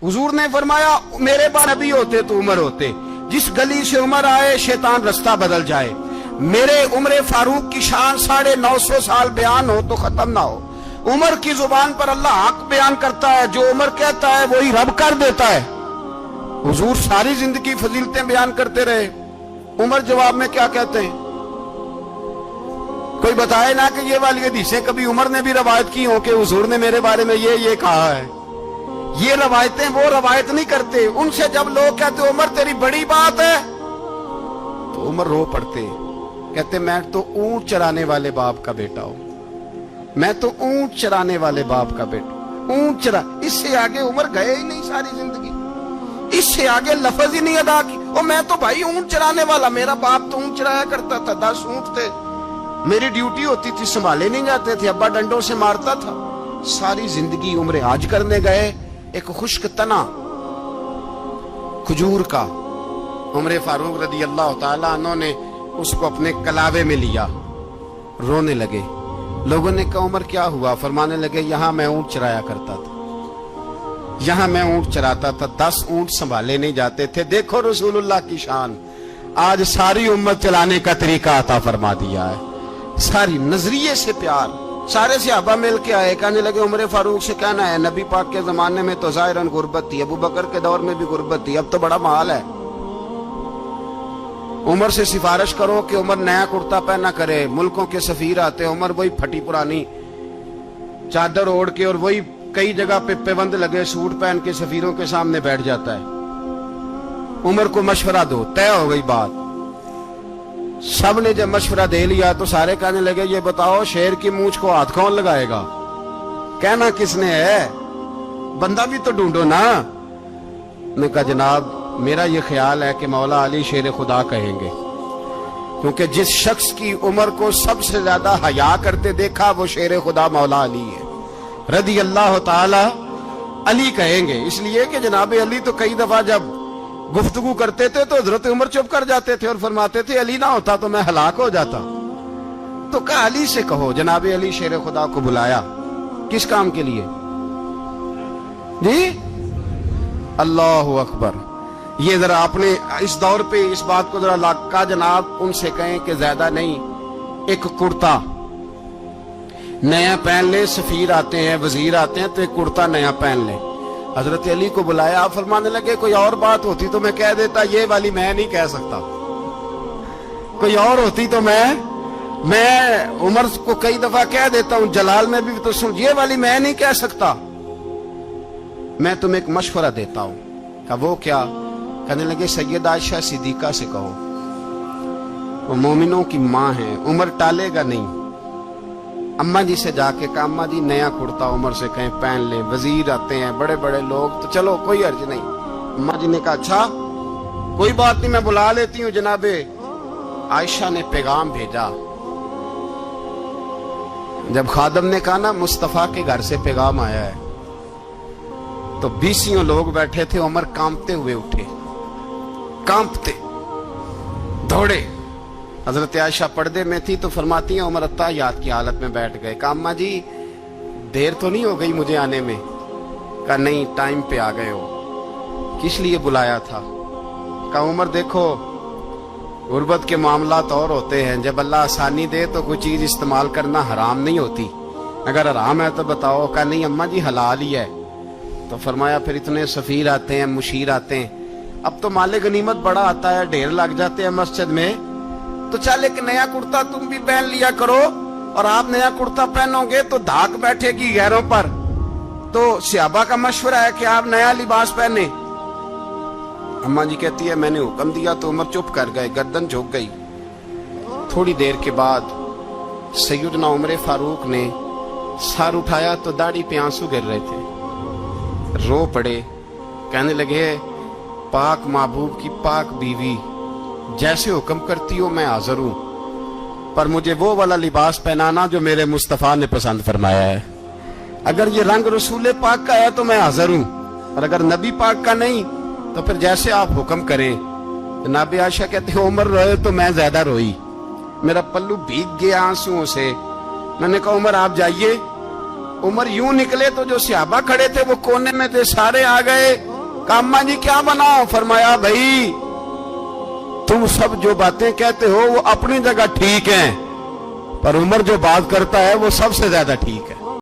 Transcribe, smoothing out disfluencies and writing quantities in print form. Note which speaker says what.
Speaker 1: हुजूर ने फरमाया मेरे बाद नबी होते तो उमर होते, जिस गली से उमर आए शैतान रास्ता बदल जाए। मेरे उम्र फारूक की शान 950 साल बयान हो तो खत्म ना हो। उमर की जुबान पर अल्लाह हक बयान करता है, जो उमर कहता है वही रब कर देता है। हुजूर सारी जिंदगी फजीलतें बयान करते रहे, उमर जवाब में क्या कहते हैं? कोई बताए ना कि ये वाली हदीसें कभी उमर ने भी रवायत की हो कि हुजूर ने मेरे बारे में ये कहा है। ये रवायतें वो रवायत नहीं करते। उनसे जब लोग कहते उमर तेरी बड़ी बात है तो उमर रो पड़ते, कहते मैं तो ऊंट चराने वाले बाप का बेटा हूं, मैं तो ऊंट चराने वाले बाप का बेटा, ऊंट चरा। इससे आगे उमर गए ही नहीं सारी जिंदगी, इससे आगे लफ्ज ही नहीं अदा की। और मैं तो भाई ऊंट चराने वाला, मेरा बाप तो ऊंट चराया करता था, 10 ऊंट थे, मेरी ड्यूटी होती थी, संभाले नहीं जाते थे, अब्बा डंडों से मारता था। सारी जिंदगी उम्र हाज करने गए, एक खुश्क तना खजूर का उमर फारूक रदी अल्लाह ताला अन्हु ने उसको अपने कलावे में लिया, रोने लगे। लोगों ने कहा उमर क्या हुआ? फरमाने लगे यहां मैं ऊंट चराया करता था, यहां मैं ऊंट चराता था, 10 ऊंट संभाले नहीं जाते थे। देखो रसूलुल्लाह की शान, आज सारी उम्मत चलाने का तरीका अता फरमा दिया है। सारी नजरिए से प्यार। सारे सहाबा मिल के आए, कहने लगे उमर फारूक से कहना है नबी पाक के जमाने में तो जाहिरन गुर्बत थी, अबू बकर के दौर में भी गुर्बत थी, अब तो बड़ा माल है। उमर से सिफारिश करो कि उमर नया कुर्ता पहना करे। मुल्कों के सफीर आते, उमर वही फटी पुरानी चादर ओढ़ के और वही कई जगह पे पेबंद लगे सूट पहन के सफीरों के सामने बैठ जाता है। उमर को मशवरा दो, तय हो गई बात। सब ने जब मशवरा दे लिया तो सारे कहने लगे ये बताओ शेर की मूंछ को हाथ कौन लगाएगा? कहना किसने है? बंदा भी तो ढूंढो ना। ने कहा जनाब मेरा ये ख्याल है कि मौला अली शेर खुदा कहेंगे, क्योंकि जिस शख्स की उम्र को सबसे ज्यादा हया करते देखा वो शेर खुदा मौला अली है रदी अल्लाह ताला। अली कहेंगे इसलिए कि जनाब अली तो कई दफा जब गुफ्तगू करते थे तो हजरत उमर चुप कर जाते थे और फरमाते थे अली ना होता तो मैं हलाक हो जाता। तो कहा अली से कहो। जनाब अली शेर खुदा को बुलाया, किस काम के लिए जी? अल्लाह अकबर। ये जरा आपने इस दौर पे इस बात को जरा लाका जनाब उनसे कहें कि ज्यादा नहीं, एक कुर्ता नया पहन ले, सफीर आते हैं वजीर आते हैं तो एक कुर्ता नया पहन ले। हजरत अली को बुलाया, फरमाने लगे कोई और बात होती तो मैं कह देता, ये वाली मैं नहीं कह सकता। कोई और होती तो मैं उमर को कई दफा कह देता हूं, जलाल में भी तो सुन, ये वाली मैं नहीं कह सकता। मैं तुम्हें एक मशवरा देता हूं। कहा वो क्या? कहने लगे सैयद आयशा सिद्दीका से कहो, वो मोमिनों की मां है, उमर टालेगा नहीं। अम्मा जी से जाके कहा अम्मा जी नया कुर्ता उमर से कहें पहन ले, वजीर आते हैं बड़े बड़े लोग तो चलो कोई अर्ज नहीं। अम्मा जी ने कहा अच्छा कोई बात नहीं मैं बुला लेती हूँ। जनाबे आयशा ने पैगाम भेजा। जब खादम ने कहा ना मुस्तफा के घर से पैगाम आया है, तो 20 लोग बैठे थे। उमर कांपते हुए उठे, कांपते दौड़े। हजरत आयशा पर्दे में थी तो फरमाती हैं उमर अत्ताहियात की हालत में बैठ गए। कहा अम्मा जी देर तो नहीं हो गई मुझे आने में? कहा नहीं टाइम पे आ गए हो। किस लिए बुलाया था? कहा उमर देखो गुर्बत के मामलात और होते हैं, जब अल्लाह आसानी दे तो कोई चीज इस्तेमाल करना हराम नहीं होती, अगर हराम है तो बताओ। कहा नहीं अम्मा जी हलाल ही है। तो फरमाया फिर इतने सफीर आते हैं मुशीर आते हैं, अब तो माले गनीमत बड़ा आता है, ढेर लग जाते हैं मस्जिद में, तो चल एक नया कुर्ता तुम भी पहन लिया करो। और आप नया कुर्ता पहनोगे तो धाक बैठेगी गैरों पर। तो सहाबा का मशवरा है कि आप नया लिबास पहने। अम्मा जी कहती है मैंने हुक्म दिया तो उमर चुप कर गए, गर्दन झुक गई। थोड़ी देर के बाद सैयदना उमर फारूक ने सर उठाया तो दाढ़ी पे आंसू गिर रहे थे, रो पड़े। कहने लगे पाक महबूब की पाक बीवी जैसे हुक्म करती हो मैं हाजिर हूं, पर मुझे वो वाला लिबास पहनाना जो मेरे मुस्तफा ने पसंद फरमाया है। अगर ये रंग रसूल पाक का है तो मैं हाजिर हूं, और अगर नबी पाक का नहीं तो फिर जैसे आप हुक्म करें। जनाब आयशा कहते हैं उमर रोए तो मैं ज्यादा रोई, मेरा पल्लू भीग गया आंसुओं से। मैंने कहा उमर आप जाइए। उमर यूं निकले तो जो सहाबा खड़े थे वो कोने में थे, सारे आ गए। कामा जी क्या बनाओ? फरमाया भाई तुम सब जो बातें कहते हो वो अपनी जगह ठीक हैं, पर उमर जो बात करता है वो सबसे ज्यादा ठीक है।